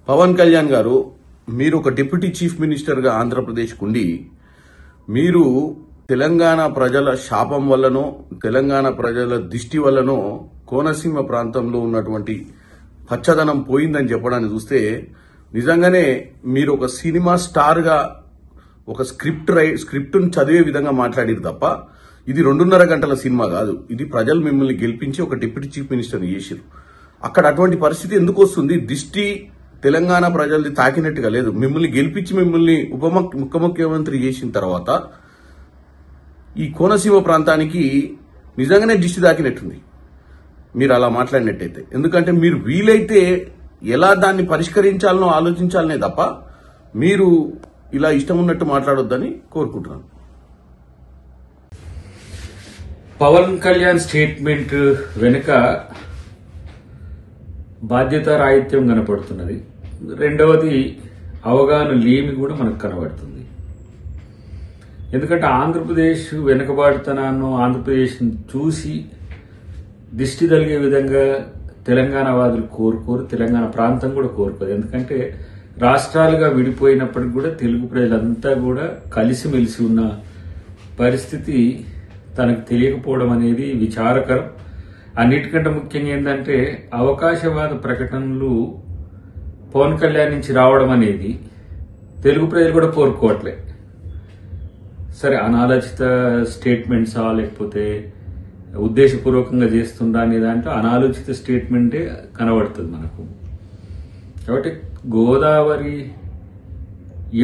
పవన్ కళ్యాణ్ గారు, మీరు ఒక డిప్యూటీ చీఫ్ మినిస్టర్ గా ఆంధ్రప్రదేశ్ కుండి మీరు తెలంగాణ ప్రజల శాపం వల్లనో తెలంగాణ ప్రజల దిష్టి వల్లనో కోనసీమ ప్రాంతంలో ఉన్నటువంటి పచ్చదనం పోయిందని చెప్పడాన్ని చూస్తే నిజంగానే మీరు ఒక సినిమా స్టార్ గా ఒక స్క్రిప్ట్ చదివే విధంగా మాట్లాడారు తప్ప ఇది 2.5 గంటల సినిమా కాదు. ఇది ప్రజలు మిమ్మల్ని గెలిపించి ఒక డిప్యూటీ చీఫ్ మినిస్టర్ చేశారు. అక్కడ అటువంటి పరిస్థితి ఎందుకు వస్తుంది? దిష్టి తెలంగాణ ప్రజలది తాకినట్టుగా లేదు. మిమ్మల్ని గెలిపించి మిమ్మల్ని ముఖ్యమంత్రి చేసిన తర్వాత ఈ కోనసీమ ప్రాంతానికి నిజంగానే దిష్టి తాకినట్టుంది మీరు అలా మాట్లాడినట్టయితే. ఎందుకంటే మీరు వీలైతే ఎలా దాన్ని పరిష్కరించాలనో ఆలోచించాలనే తప్ప మీరు ఇలా ఇష్టం ఉన్నట్టు మాట్లాడొద్దని కోరుకుంటున్నాను. పవన్ కళ్యాణ్ స్టేట్మెంట్ వెనుక బాధ్యత రాహిత్యం కనపడుతున్నది. రెండవది అవగాహన లేమి కూడా మనకు కనబడుతుంది. ఎందుకంటే ఆంధ్రప్రదేశ్ వెనుకబాటుతనాన్ని ఆంధ్రప్రదేశ్ చూసి దిష్టి తగిలే విధంగా తెలంగాణ వాదులు కోరుకోరు, తెలంగాణ ప్రాంతం కూడా కోరుకోదు. ఎందుకంటే రాష్ట్రాలుగా విడిపోయినప్పటికి కూడా తెలుగు ప్రజలంతా కూడా కలిసిమెలిసి ఉన్న పరిస్థితి తనకు తెలియకపోవడం అనేది విచారకరం. అన్నిటికంటే ముఖ్యంగా ఏంటంటే అవకాశవాద ప్రకటనలు పవన్ కళ్యాణ్ నుంచి రావడం అనేది తెలుగు ప్రజలు కూడా కోరుకోవట్లే. సరే, అనాలోచిత స్టేట్మెంట్సా లేకపోతే ఉద్దేశపూర్వకంగా చేస్తుందా అనే దాంట్లో అనాలోచిత స్టేట్మెంటే కనబడుతుంది మనకు. కాబట్టి గోదావరి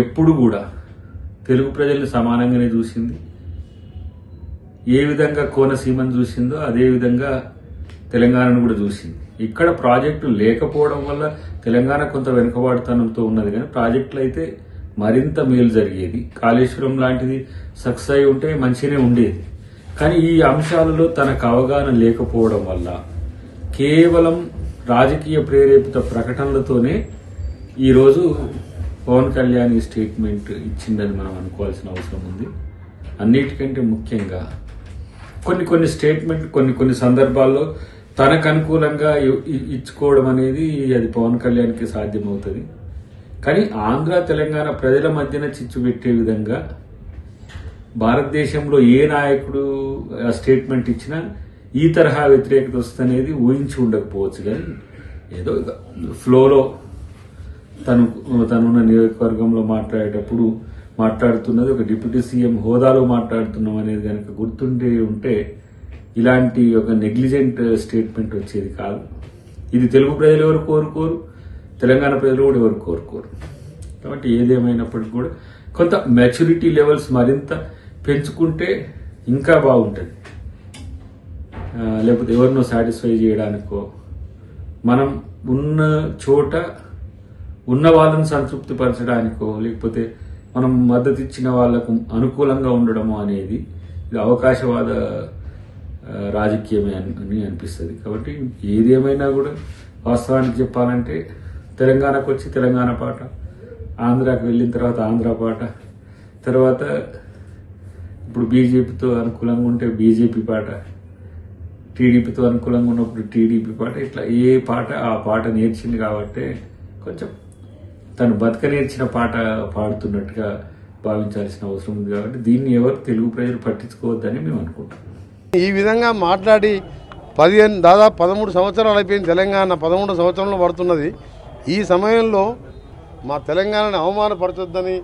ఎప్పుడు కూడా తెలుగు ప్రజల్ని సమానంగానే చూసింది. ఏ విధంగా కోనసీమను చూసిందో అదే విధంగా తెలంగాణను కూడా చూసింది. ఇక్కడ ప్రాజెక్టులు లేకపోవడం వల్ల తెలంగాణ కొంత వెనుకబాటుతనంతో ఉన్నది, కానీ ప్రాజెక్టులు అయితే మరింత మేలు జరిగేది. కాళేశ్వరం లాంటిది సక్సెస్ అయి ఉంటే మంచిగానే ఉండేది. కానీ ఈ అంశాలలో తనకు అవగాహన లేకపోవడం వల్ల కేవలం రాజకీయ ప్రేరేపిత ప్రకటనలతోనే ఈరోజు పవన్ కళ్యాణ్ ఈ స్టేట్మెంట్ ఇచ్చిందని మనం అనుకోవాల్సిన అవసరం ఉంది. అన్నిటికంటే ముఖ్యంగా కొన్ని స్టేట్మెంట్ కొన్ని సందర్భాల్లో తనకు అనుకూలంగా ఇచ్చుకోవడం అనేది అది పవన్ కళ్యాణ్కి సాధ్యమవుతుంది. కానీ ఆంధ్ర తెలంగాణ ప్రజల మధ్యన చిచ్చు పెట్టే విధంగా భారతదేశంలో ఏ నాయకుడు ఆ స్టేట్మెంట్ ఇచ్చినా ఈ తరహా వ్యతిరేకత వస్తుందనేది ఊహించి ఉండకపోవచ్చు. కానీ ఏదో ఫ్లోలో తనున్న నియోజకవర్గంలో మాట్లాడేటప్పుడు మాట్లాడుతున్నది ఒక డిప్యూటీ సీఎం హోదాలో మాట్లాడుతున్నాం అనేది కనుక గుర్తుండే ఉంటే ఇలాంటి ఒక నెగ్లిజెంట్ స్టేట్మెంట్ వచ్చేది కాదు. ఇది తెలుగు ప్రజలు ఎవరు కోరుకోరు, తెలంగాణ ప్రజలు కూడా ఎవరు కోరుకోరు. కాబట్టి ఏదేమైనప్పటికీ కూడా కొంత మెచ్యూరిటీ లెవెల్స్ మరింత పెంచుకుంటే ఇంకా బాగుంటుంది. లేకపోతే ఎవరినో సాటిస్ఫై చేయడానికో మనం ఉన్న చోట ఉన్న వాళ్ళని సంతృప్తి పరచడానికో లేకపోతే మనం మద్దతు ఇచ్చిన వాళ్లకు అనుకూలంగా ఉండడము అనేది ఇది అవకాశవాద రాజకీయమే అని అనిపిస్తుంది. కాబట్టి ఏదేమైనా కూడా వాస్తవానికి చెప్పాలంటే తెలంగాణకు వచ్చి తెలంగాణ పాట, ఆంధ్రాకి వెళ్ళిన తర్వాత ఆంధ్ర పాట, తర్వాత ఇప్పుడు బీజేపీతో అనుకూలంగా ఉంటే బీజేపీ పాట, టీడీపీతో అనుకూలంగా ఉన్నప్పుడు టీడీపీ పాట, ఇట్లా ఏ పాట ఆ పాట నేర్చింది కాబట్టి కొంచెం తను బతక నేర్చిన పాట పాడుతున్నట్టుగా భావించాల్సిన అవసరం ఉంది. కాబట్టి దీన్ని ఎవరు తెలుగు ప్రజలు పట్టించుకోవద్దని మేము అనుకుంటాం. ఈ విధంగా మాట్లాడి దాదాపు 13 సంవత్సరాలు అయిపోయింది. తెలంగాణ 13 సంవత్సరంలో పడుతున్నది. ఈ సమయంలో మా తెలంగాణని అవమానపరచొద్దని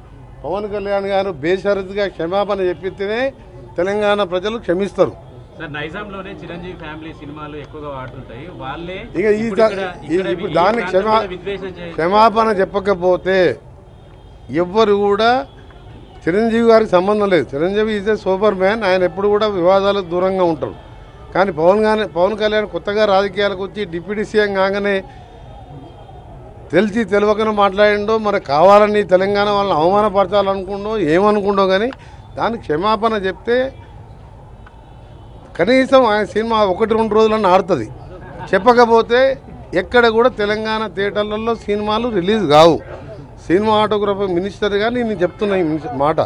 పవన్ కళ్యాణ్ గారు బేషరతుగా క్షమాపణ చెప్పితేనే తెలంగాణ ప్రజలు క్షమిస్తారు. నైజాంలోనే చిరంజీవి ఫ్యామిలీ సినిమాలు ఎక్కువగా వాడుతుంటాయి. వాళ్ళే ఇప్పుడు దాన్ని క్షమాపణ చెప్పకపోతే ఎవ్వరు కూడా చిరంజీవి గారికి సంబంధం లేదు. Chiranjeevi is a super man. ఆయన ఎప్పుడు కూడా వివాదాలకు దూరంగా ఉంటారు. కానీ పవన్ కళ్యాణ్ కొత్తగా రాజకీయాలకు వచ్చి డిప్యూటీ సీఎం కాగానే తెలిసి తెలియకనే మాట్లాడిండో మరి కావాలని తెలంగాణ వాళ్ళని అవమానపరచాలనుకుండో ఏమనుకుండో కానీ దానికి క్షమాపణ చెప్తే కనీసం ఆయన సినిమా 1-2 రోజులన్నా ఆడుతుంది. చెప్పకపోతే ఎక్కడ కూడా తెలంగాణ థియేటర్లలో సినిమాలు రిలీజ్ కావు. సినిమాటోగ్రఫీ మినిస్టర్గా నేను చెప్తున్నా ఈ మాట.